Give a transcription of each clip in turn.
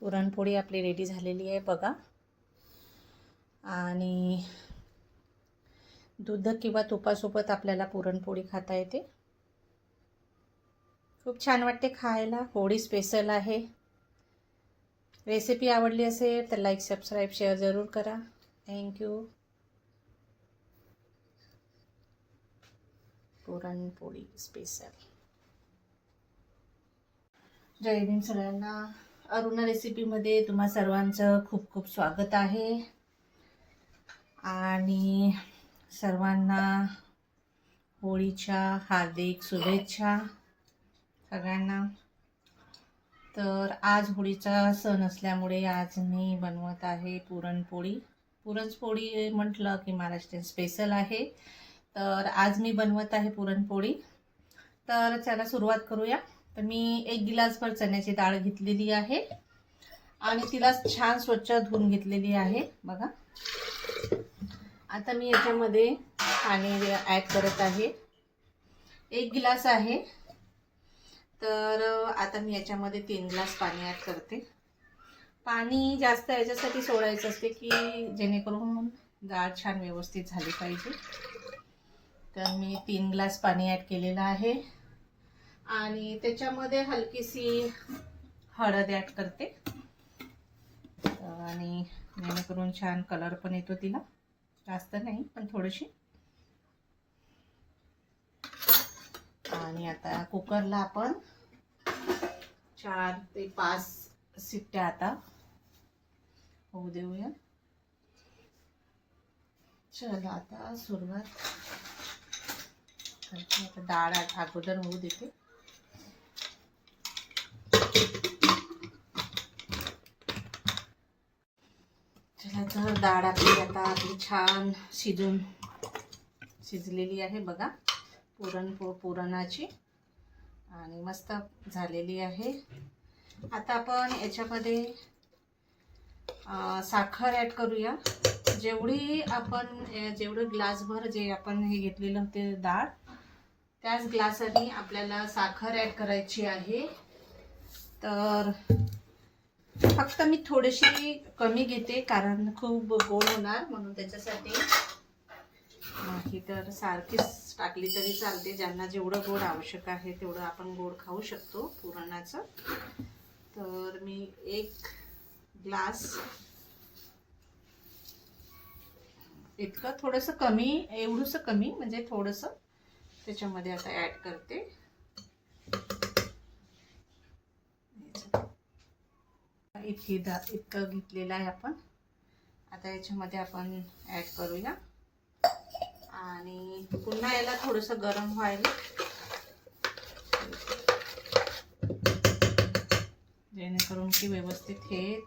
पुरणपोळी आपली रेडी झालेली आहे बघा. आणि दूध किंवा तुपासोबत आपल्याला पुरणपोळी खाता येते. खूप छान वाटते खायला. होळी स्पेशल आहे. रेसिपी आवडली असेल तर लाईक, सबस्क्राईब, शेअर जरूर करा. थँक्यू. पुरणपोळी स्पेशल. जय भीम सगळ्यांना. अरुणा रेसिपीमध्ये तुम्हा सर्वांचं खूप खूप स्वागत आहे. आणि सर्वांना होळीच्या हार्दिक शुभेच्छा सगळ्यांना. तर आज होळीचा सण असल्यामुळे आज मी बनवत आहे पुरणपोळी. पुरणपोळी म्हटलं की महाराष्ट्रीयन स्पेशल आहे. तर आज मी बनवत आहे पुरणपोळी. तर चला सुरुवात करूया. तर मी 1 गिलासभर चण्याची डाळ घेतलेली आहे आणि तिला छान स्वच्छ धुवून घेतलेली आहे बघा. आता मी याच्यामध्ये पाणी ॲड करत आहे. 1 गिलास आहे तर आता मी याच्यामध्ये 3 ग्लास पाणी ॲड करते. पाणी जास्त याच्यासाठी सोडायचं असते की जेणेकरून डाळ छान व्यवस्थित झाली पाहिजे. तर मी 3 ग्लास पाणी ॲड केलेलं आहे आणि त्याच्यामध्ये हलकीशी हळद ॲड करते आणि जेणेकरून छान कलर पण येतो तिला. जास्त नाही पण थोडीशी. आणि आता कुकरला आपण 4 ते 5 शिट्ट्या आता होऊ देऊया. चला आता सुरुवात करते. आता डाळ अगोदर होऊ देते. चला तर डाळ आपली छान शिजलेली आहे बघा. पुरणाची आणि मस्त झालेली आहे. आता आपण याच्यामध्ये साखर ॲड करूया. जेवढं ग्लासभर जे आपण हे घेतलेलं होते डाळ, त्याच ग्लासाने आपल्याला साखर ॲड करायची आहे. तर फक्त मी थोडीशी कमी घेते कारण खूप गोड होणार म्हणून त्याच्यासाठी. नाही तर सारखीच टाकली तरी चालते. ज्यांना जेवढं गोड आवश्यक आहे तेवढं आपण गोड खाऊ शकतो पुरणाचं. तर मी 1 ग्लास इतकं थोडंसं कमी, एवढंसं कमी म्हणजे थोडंसं त्याच्यामध्ये आता ॲड करते. इतकं घेतलेलं आहे आपण. आता याच्यामध्ये आपण ॲड करूया आणि पुन्हा याला थोडंसं गरम व्हायला, जेणेकरून की व्यवस्थित हे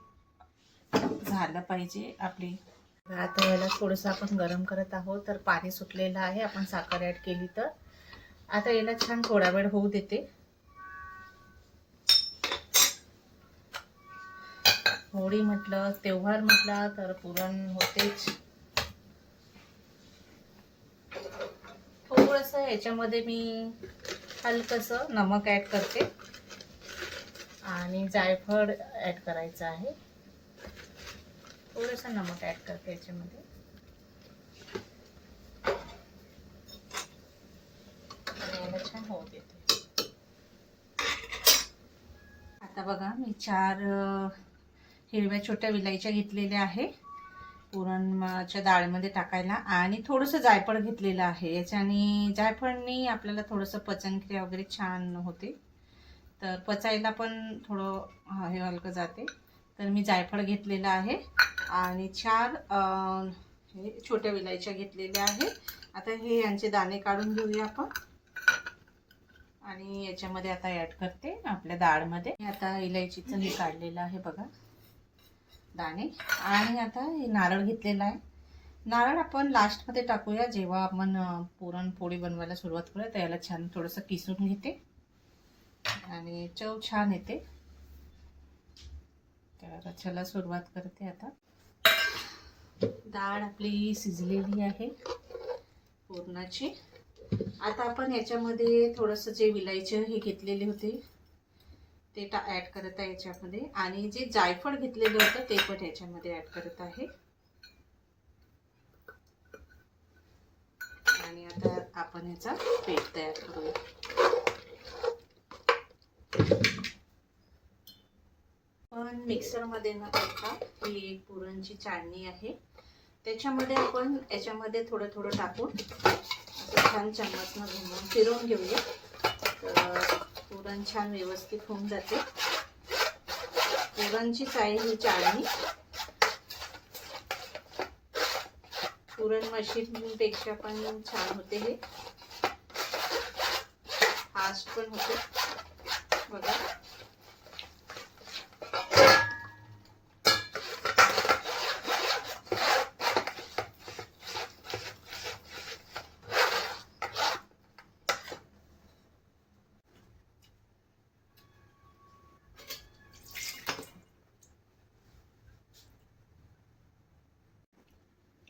झालं पाहिजे आपली. आता याला थोडंसं आपण गरम करत आहोत. तर पाणी सुटलेलं आहे. आपण साखर ॲड केली तर आता याला छान थोडा वेळ होऊ देते. होळी म्हटलं, त्योहार म्हटला तर पुरण होतेच. थोडंसं याच्यामध्ये मी हलकंसं नमक ॲड करते आणि जायफळ ॲड करायचं आहे. थोडंसं नमक ॲड करते याच्यामध्ये. याला छान होऊ देते. आता बघा मी 4 हिरव्या छोट्या विलायच्या घेतलेल्या आहे पुरणाच्या डाळीमध्ये टाकायला आणि थोडंसं जायफळ घेतलेलं आहे. याच्याने जायफळनी आपल्याला थोडंसं पचनक्रिया वगैरे छान होते. तर पचायला पण थोडं हे हलकं जाते. तर मी जायफळ घेतलेलं आहे आणि 4 छोट्या विलायच्या घेतलेल्या आहे. आता हे यांचे दाणे काढून घेऊया आपण आणि याच्यामध्ये आता ॲड करते आपल्या डाळमध्ये. आता इलायचीचं हे काढलेलं आहे बघा दाणे. आणि आता हे नारळ घेतलेला आहे. नारळ आपण लास्टमध्ये टाकूया जेव्हा आपण पुरणपोळी बनवायला सुरुवात करूया. तर याला छान थोडंसं किसून घेते आणि चव छान येते. तर चला सुरुवात करते. आता डाळ आपली शिजलेली आहे पुरणाची. आता आपण याच्यामध्ये थोडंसं जे विलायचे हे घेतलेले होते ते ॲड करत आहे याच्यामध्ये. आणि जे जायफळ घेतलेलं होतं ते पण याच्यामध्ये ॲड करत आहे. आणि आता आपण याचा पेस्ट तयार करूया. पण मिक्सरमध्ये न करता ही एक पुरणची चाळणी आहे, त्याच्यामध्ये आपण याच्यामध्ये थोडं थोडं टाकून असं छान चम्मचनं घुमवून फिरवून घेऊया. तर पुरण छान व्यवस्थित होऊन जाते. पुरणची ही चाळणी पुरण मशीनपेक्षा पण छान होते. हे फास्ट पण होते बघा.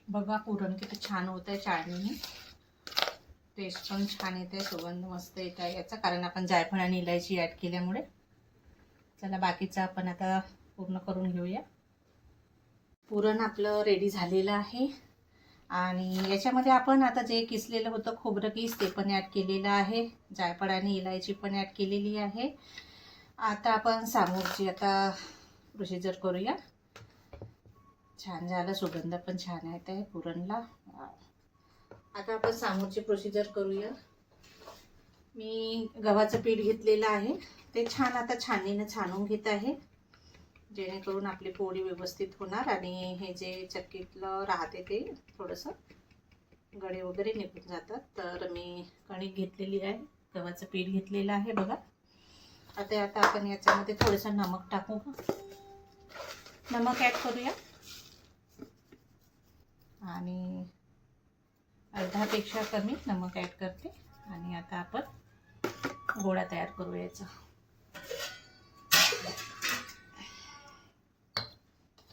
बघा पुरण किती छान होत आहे चाळणीने. टेस्ट पण छान येते, सुगंध मस्त येत आहे याचा, कारण आपण जायफळ आणि इलायची ॲड केल्यामुळे. चला बाकीचं आपण आता पूर्ण करून घेऊया. पुरण आपलं रेडी झालेलं आहे. आणि याच्यामध्ये आपण आता जे किसलेलं होतं खोबरं किस ते पण ॲड केलेलं आहे. जायफळ आणि इलायची पण ॲड केलेली आहे. आता आपण समोरची आता प्रोसिजर करूया. छान झालं, सुगंध पण छान येत आहे पुरणला. आता आपण समोरची प्रोसिजर करूया. मी गव्हाचं पीठ घेतलेलं आहे, ते छान आता छाननीने छानून घेत आहे, जेणेकरून आपली पोळी व्यवस्थित होणार आणि हे जे चक्कीतलं राहते ते थोडंसं गडे वगैरे निघून जातात. तर मी कणिक घेतलेली आहे, गव्हाचं पीठ घेतलेलं आहे बघा. आता आपण याच्यामध्ये थोडंसं नमक टाकू. नमक ॲड करूया आणि अर्धापेक्षा कमी नमक ॲड करते. आणि आता आपण गोळा तयार करूया याचा.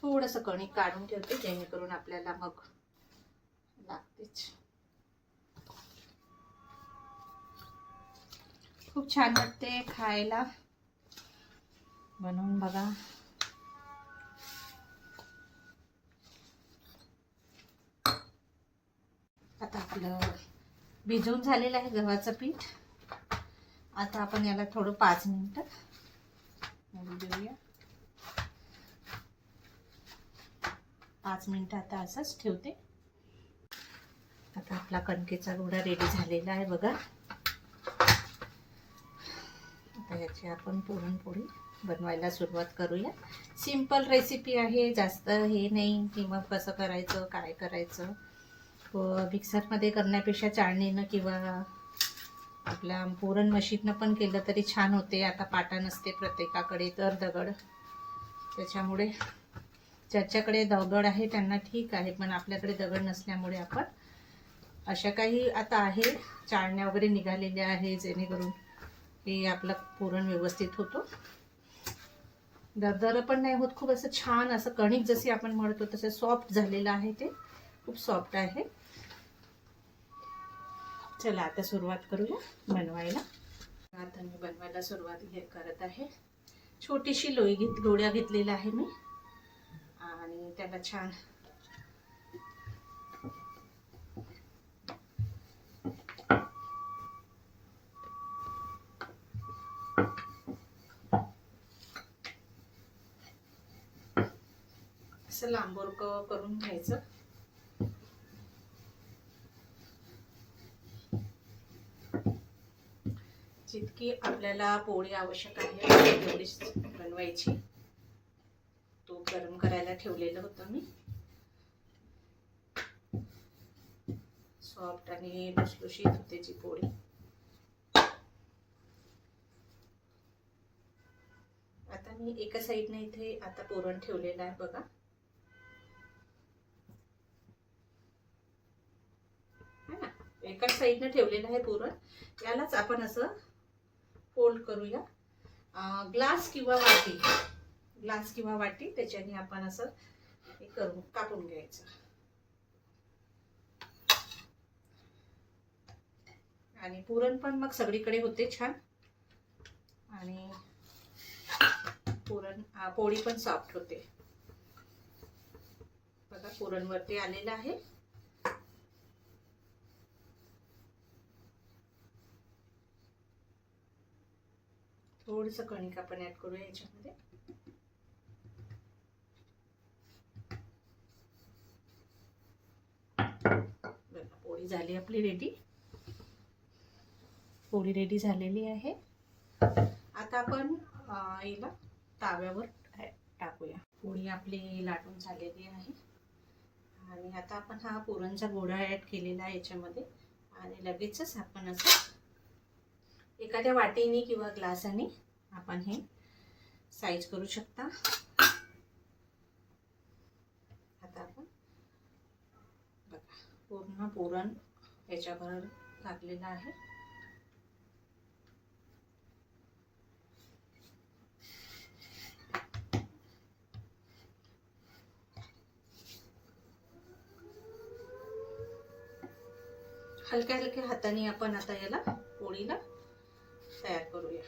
थोडंसं कणिक काढून ठेवते, जेणेकरून आपल्याला मग लागतेच. खूप छान वाटते खायला, बनवून बघा. आता आपलं भिजवून झालेलं आहे गव्हाचं पीठ. आता आपण याला थोडं 5 मिनिटं देऊया. 5 मिनिटं आता असंच ठेवते. आता आपला कणकेचा गोळा रेडी झालेला आहे बघा. आता याची आपण पुरणपोळी बनवायला सुरुवात करूया. सिंपल रेसिपी आहे, जास्त हे नाही की मग कसं करायचं काय करायचं. मिक्सरमध्ये करण्यापेक्षा चाळणीनं किंवा आपल्या पुरण मशीननं पण केलं तरी छान होते. आता पाटा नसते प्रत्येकाकडे तर दगड, त्याच्यामुळे ज्याच्याकडे दगड आहे त्यांना ठीक आहे, पण आपल्याकडे दगड नसल्यामुळे आपण अशा काही आता आहे चाळण्या वगैरे निघालेल्या आहे, जेणेकरून हे आपलं पुरण व्यवस्थित होतो. दरदर पण नाही होत, खूप असं छान असं कणिक जशी आपण म्हणतो तसं सॉफ्ट झालेलं आहे, ते खूप सॉफ्ट आहे. चला आता सुरुवात करूया बनवायला. आता मी बनवायला सुरुवात करत आहे. छोटीशी लोळ्या घेतलेला आहे मी आणि त्याला छान असं लांबोर करून घ्यायचं. जितकी आपल्याला पोळी आवश्यक आहे तेवढीच बनवायची. तूप गरम करायला ठेवलेलं होतं मी. सॉफ्ट आणि लुसलुशीत होते जी पोळी. आता मी एका साईडने इथे आता पुरण ठेवलेलं आहे बघा. एकाच साईडने ठेवलेलं आहे पुरण. यालाच आपण असं फोल्ड करूया. ग्लास किंवा वाटी त्याच्याने आपण असं हे करून कापून घ्यायचं. आणि पुरण पण मग सगळीकडे होते छान. आणि पोळी पण सॉफ्ट होते. बघा पुरण वरती आलेलं आहे. थोडस कणिक आपण ऍड करूया याच्यामध्ये. बघा पोळी झाली आपली रेडी. पोळी रेडी झालेली आहे. आता आपण याला ताव्यावर टाकूया. पोळी आपली लाटून झालेली आहे आणि आता आपण हा पुरणचा गोळा ऍड केलेला आहे याच्यामध्ये आणि लगेचच आपण असं एखाद्या वाटीने किंवा ग्लासाने आपण हे साईज करू शकता. आता आपण बघा पूर्ण पुरण याच्यावर टाकलेलं आहे. हलक्या हलक्या हाताने आपण आता याला पोळीला तयार करूया.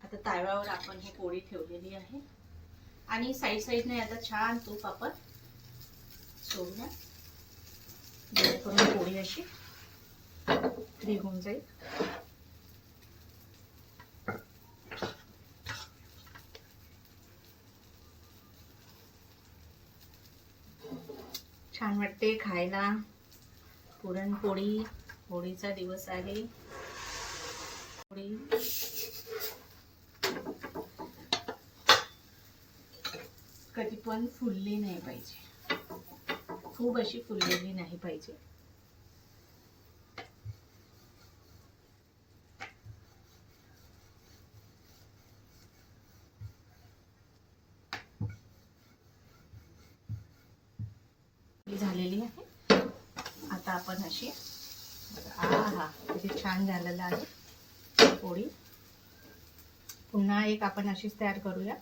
आता तव्यावर आपण ही पोळी ठेवलेली आहे आणि साईडने आता छान तूप आपण सोडूया जेणेकरून पोळी अशी फ्री होऊन जाईल. छान वाटते खायला. पुरणपोळी, होळीचा दिवस आहे. पोळी कधी पण फुलली नाही पाहिजे, खूप अशी फुललेली नाही पाहिजे. झालेली आहे. आता आपण अशी किती छान झालेलं आहे पोळी. पुन्हा एक आपण अशीच तयार करूया.